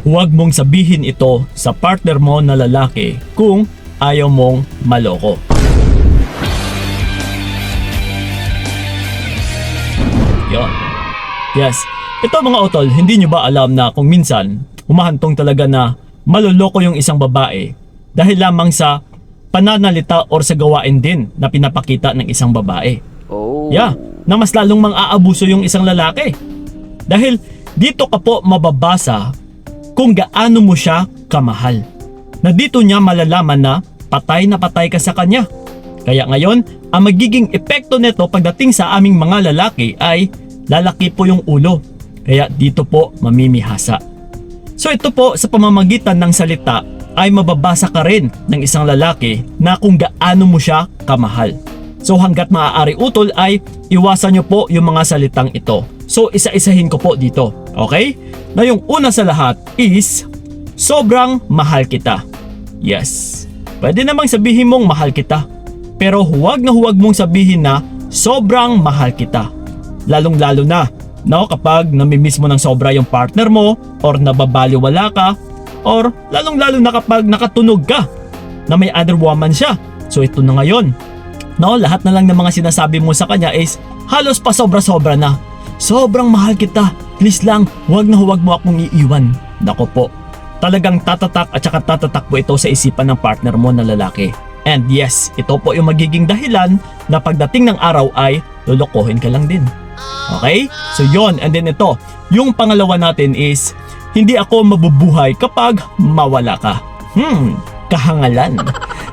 huwag mong sabihin ito sa partner mo na lalaki kung ayaw mong maloko. Yon. Yes. Ito mga utol, hindi nyo ba alam na kung minsan humahantong talaga na maloloko yung isang babae dahil lamang sa pananalita or sa gawain din na pinapakita ng isang babae? Oh. Yeah, na mas lalong mang-aabuso yung isang lalaki. Dahil dito ka po mababasa kung gaano mo siya kamahal. Na dito niya malalaman na patay ka sa kanya. Kaya ngayon, ang magiging epekto nito pagdating sa aming mga lalaki ay lalaki po yung ulo. Kaya dito po mamimihasa. So ito po sa pamamagitan ng salita ay mababasa ka rin ng isang lalaki na kung gaano mo siya kamahal. So hanggat maaari utol ay iwasan nyo po yung mga salitang ito. So isa-isahin ko po dito. Okay? Na yung una sa lahat is sobrang mahal kita. Yes. Pwede namang sabihin mong mahal kita. Pero huwag na huwag mong sabihin na sobrang mahal kita. Lalong-lalo na, no, kapag namimiss mo ng sobra yung partner mo or nababaliwala ka or lalong-lalo na kapag nakatunog ka na may other woman siya. So ito na ngayon. No, lahat na lang ng mga sinasabi mo sa kanya is halos pa sobra-sobra na. Sobrang mahal kita. Please lang, huwag na huwag mo akong iiwan. Nako po. Talagang tatatak at saka tatatak po ito sa isipan ng partner mo na lalaki. And yes, ito po yung magiging dahilan na pagdating ng araw ay lulukohin ka lang din. Okay? So yon, and then ito, yung pangalawa natin is hindi ako mabubuhay kapag mawala ka. Kahangalan.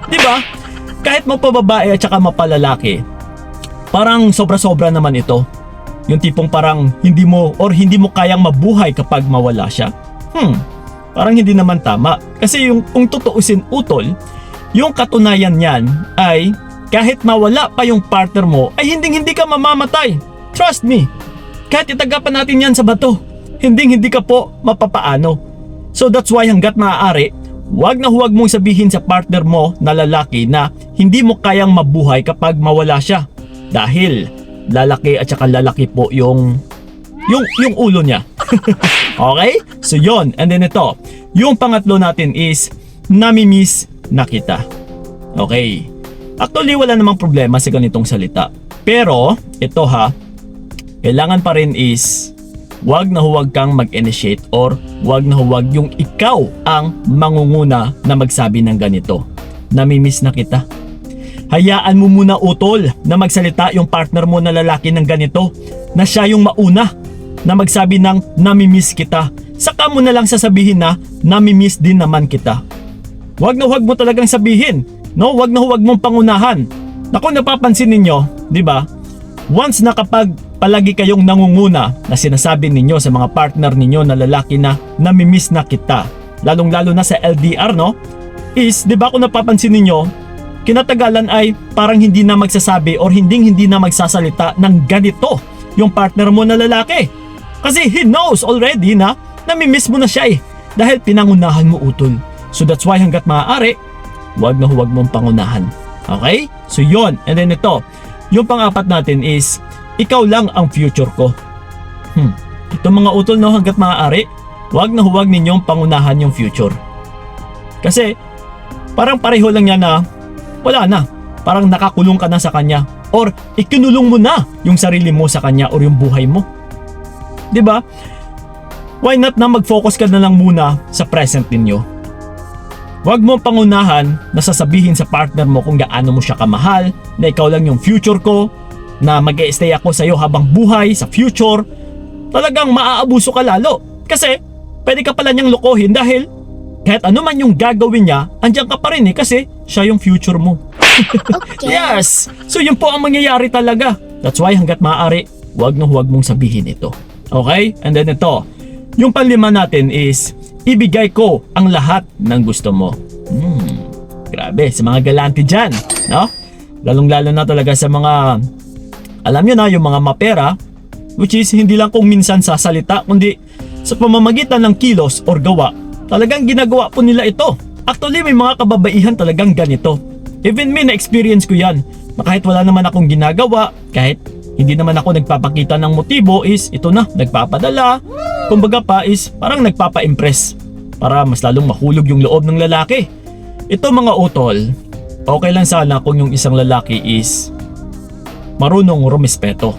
'Di ba? Kahit mapababae at saka mapalalaki, parang sobra-sobra naman ito. Yung tipong parang hindi mo kayang mabuhay kapag mawala siya. Parang hindi naman tama. Kasi yung kung tutuusin utol, yung katunayan niyan ay kahit mawala pa yung partner mo ay hindi ka mamamatay. Trust me. Kahit itagapan natin yan sa bato, hindi ka po mapapaano. So that's why hanggat maaari, huwag na huwag mong sabihin sa partner mo na lalaki na hindi mo kayang mabuhay kapag mawala siya. Dahil lalaki at saka lalaki po yung ulo niya. Okay? So yon, and then ito, yung pangatlo natin is namimiss na kita. Okay. Actually wala namang problema sa ganitong salita. Pero ito ha, kailangan pa rin is huwag na huwag kang mag-initiate or huwag na huwag yung ikaw ang mangunguna na magsabi ng ganito. Namimiss na kita. Hayaan mo muna utol na magsalita yung partner mo na lalaki ng ganito, na siya yung mauna na magsabi ng namimiss kita. Saka mo na lang sasabihin na namimiss din naman kita. Huwag na huwag mo talagang sabihin, no? Huwag na huwag mong pangunahan. Naku, napapansin ninyo, di ba? Once na kapag palagi kayong nangunguna na sinasabi ninyo sa mga partner ninyo na lalaki na namimiss na kita, lalong-lalo na sa LDR, no? Is, di ba kung napapansin ninyo, kinatagalan ay parang hindi na magsasabi or hindi na magsasalita ng ganito yung partner mo na lalaki. Kasi he knows already na namimiss mo na siya eh. Dahil pinangunahan mo utol. So that's why hanggat maaari, huwag na huwag mong pangunahan. Okay? So yon. And then ito, yung pang-apat natin is, ikaw lang ang future ko. Ito mga utol, no, hanggat maaari, huwag na huwag ninyong pangunahan yung future. Kasi, parang pareho lang yan na, wala na. Parang nakakulong ka na sa kanya. Or, ikinulong mo na yung sarili mo sa kanya or yung buhay mo. 'Di ba? Why not na mag-focus ka na lang muna sa present ninyo? Huwag mo pangunahan na sasabihin sa partner mo kung gaano mo siya kamahal, na ikaw lang yung future ko, na mag-e-stay ako sa iyo habang buhay sa future. Talagang maaabuso ka lalo. Kasi pwede ka pala niyang lokohin dahil kahit ano man yung gagawin niya, andyan ka pa rin eh kasi siya yung future mo. Okay. Yes! So yun po ang mangyayari talaga. That's why hanggat maaari, huwag na huwag mong sabihin ito. Okay? And then ito, yung panlima natin is, ibigay ko ang lahat ng gusto mo. Grabe, sa mga galante dyan, no? Lalong-lalo na talaga sa mga, alam nyo na, yung mga mapera, which is hindi lang kung minsan sa salita, kundi sa pamamagitan ng kilos or gawa, talagang ginagawa po nila ito. Actually, may mga kababaihan talagang ganito. Even me, na-experience ko yan, na kahit wala naman akong ginagawa, kahit hindi naman ako nagpapakita ng motibo, is ito na, nagpapadala, kumbaga pa is parang nagpapa-impress. para mas lalong mahulog yung loob ng lalaki. Ito mga utol, okay lang sana kung yung isang lalaki is marunong rumespeto,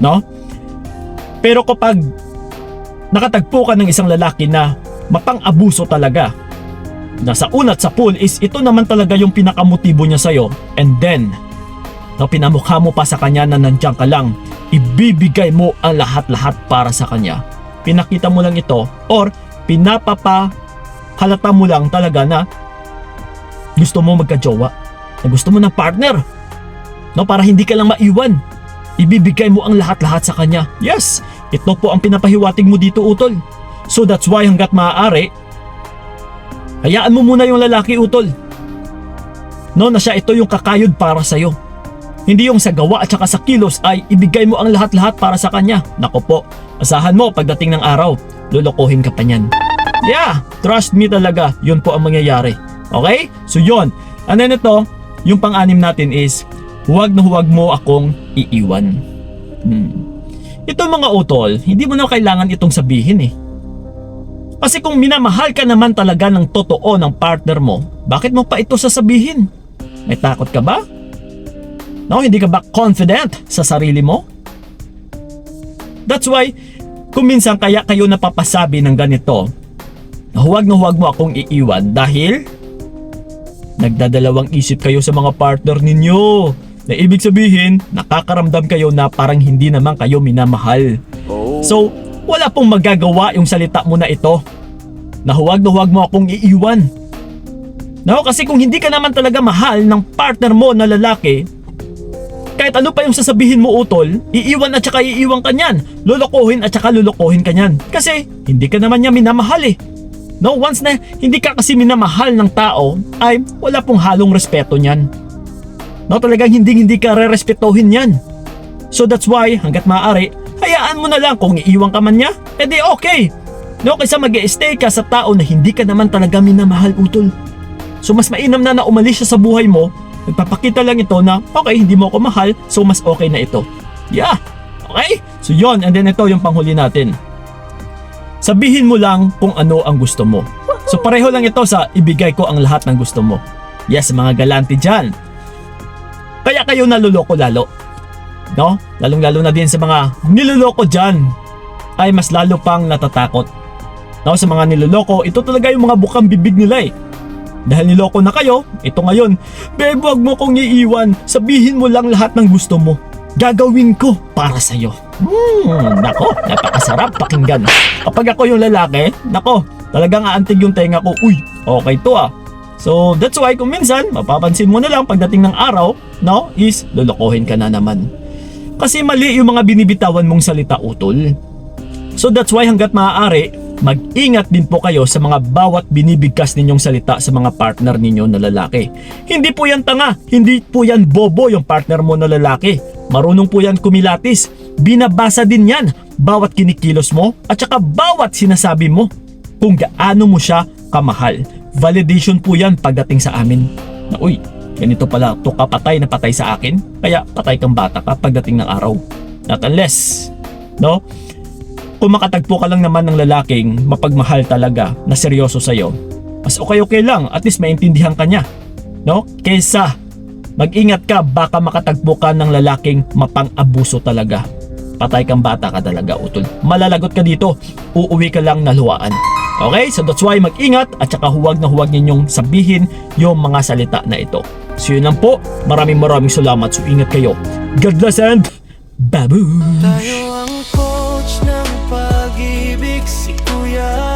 no? Pero kapag nakatagpo ka ng isang lalaki na mapang-abuso talaga, nasa unat sa pool is ito naman talaga yung pinakamotibo niya sa'yo, and then pinamukha mo pa sa kanya na nandiyan ka lang, ibibigay mo ang lahat-lahat para sa kanya. Pinakita mo lang ito or halata mo lang talaga na gusto mo magka-jowa, na gusto mo ng partner, no, para hindi ka lang maiwan. Ibibigay mo ang lahat-lahat sa kanya. Yes, ito po ang pinapahiwatig mo dito, utol. So that's why hanggat maaari, hayaan mo muna yung lalaki, utol, no, na siya ito yung kakayod para sa'yo. Hindi yung sa gawa at saka sa kilos ay ibigay mo ang lahat-lahat para sa kanya. Nako po, asahan mo pagdating ng araw, lulukuhin ka pa niyan. Yeah, trust me talaga, yun po ang mangyayari. Okay? So yun. And then ito, yung pang-anim natin is, huwag na huwag mo akong iiwan. Ito mga utol, hindi mo na kailangan itong sabihin eh. Kasi kung minamahal ka naman talaga ng totoo ng partner mo, bakit mo pa ito sasabihin? May takot ka ba? No, hindi ka ba confident sa sarili mo? That's why, kung minsan kaya kayo napapasabi ng ganito, na huwag mo akong iiwan dahil nagdadalawang isip kayo sa mga partner ninyo. Na ibig sabihin, nakakaramdam kayo na parang hindi naman kayo minamahal. So, wala pong magagawa yung salita mo na ito, na huwag mo akong iiwan. No, kasi kung hindi ka naman talaga mahal ng partner mo na lalaki, kahit ano pa yung sasabihin mo, utol, iiwan at saka iiwan ka niyan. Lulukuhin at saka lulukuhin ka niyan. Kasi hindi ka naman niya minamahal eh. No, once na hindi ka kasi minamahal ng tao, ay wala pong halong respeto niyan. No, talagang hindi ka re-respetohin yan. So that's why, hanggat maaari, hayaan mo na lang kung iiwan ka man niya, edi okay. No, kaysa mag-i-stay ka sa tao na hindi ka naman talaga minamahal, utol. So mas mainam na umalis siya sa buhay mo, nagpapakita lang ito na, okay, hindi mo ako mahal, so mas okay na ito. Yeah, okay? So yon, and then ito yung panghuli natin. Sabihin mo lang kung ano ang gusto mo. So pareho lang ito sa ibigay ko ang lahat ng gusto mo. Yes, mga galante dyan. Kaya kayo naluloko lalo. No? Lalong-lalo na din sa mga niluloko dyan, ay mas lalo pang natatakot. No? Sa mga niluloko, ito talaga yung mga bukang bibig nila eh. Dahil niloko na kayo, ito ngayon, babe, wag mo kong iiwan, sabihin mo lang lahat ng gusto mo. Gagawin ko para sa'yo. Nako, napakasarap pakinggan. Kapag ako yung lalaki, nako, talagang aantig yung tenga ko, uy, okay to ah. So that's why kung minsan, mapapansin mo na lang pagdating ng araw, no, is lulukohin ka na naman. Kasi mali yung mga binibitawan mong salita, utol. So that's why hanggat maaari, mag-ingat din po kayo sa mga bawat binibigkas ninyong salita sa mga partner ninyo na lalaki. Hindi po yan tanga, hindi po yan bobo yung partner mo na lalaki. Marunong po yan kumilatis. Binabasa din yan bawat kinikilos mo at saka bawat sinasabi mo kung gaano mo siya kamahal. Validation po yan pagdating sa amin. Na uy, ganito pala, to ka patay na patay sa akin, kaya patay kang bata ka pagdating ng araw. Not unless, no? Kung makatagpo ka lang naman ng lalaking mapagmahal talaga na seryoso sa'yo, mas okay lang, at least maintindihan ka niya, no? Kesa mag-ingat ka, baka makatagpo ka ng lalaking mapang-abuso talaga. Patay kang bata ka talaga, utol. Malalagot ka dito, uuwi ka lang naluwaan. Okay? So that's why mag-ingat at saka huwag na huwag ninyong sabihin yung mga salita na ito. So yun lang po. Maraming salamat. So ingat kayo. God bless and babush! Tayo ang coach ng pag-ibig, si Kuya